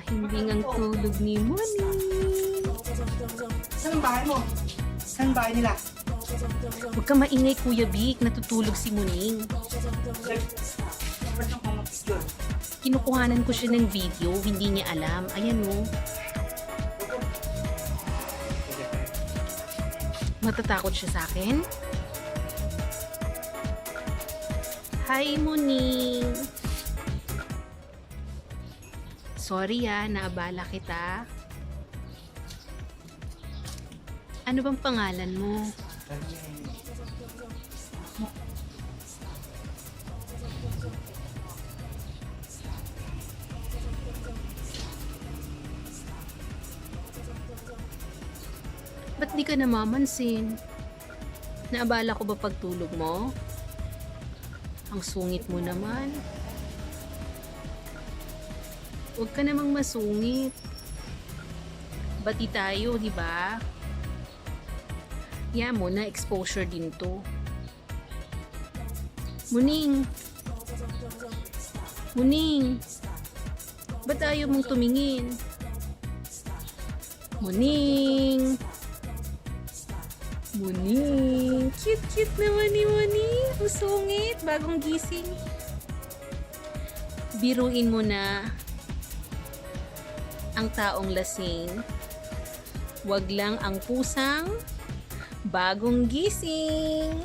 Hindi ang tulog ni Moni. Saan ang bahay mo? Saan ang bahay nila? Huwag ka maingay, Kuya Vic. Natutulog si Muning. Ba't ang pamapis yun? Kinukuhanan ko siya ng video. Hindi niya alam. Ayan o. Matatakot siya sa akin. Hi, Muning. Sorry naabala kita. Ano bang pangalan mo? Ba't di ka namamansin? Naabala ko ba pagtulog mo? Ang sungit mo naman. Huwag ka namang masungit. Bati tayo, di ba? Yeah mo na, exposure din to. Muning! Muning! Ba't ayaw mong tumingin? Muning! Muning! Cute naman ni Muning! Ang sungit! Bagong gising. Biruin mo na ang taong lasing. Wag lang ang pusang bagong gising.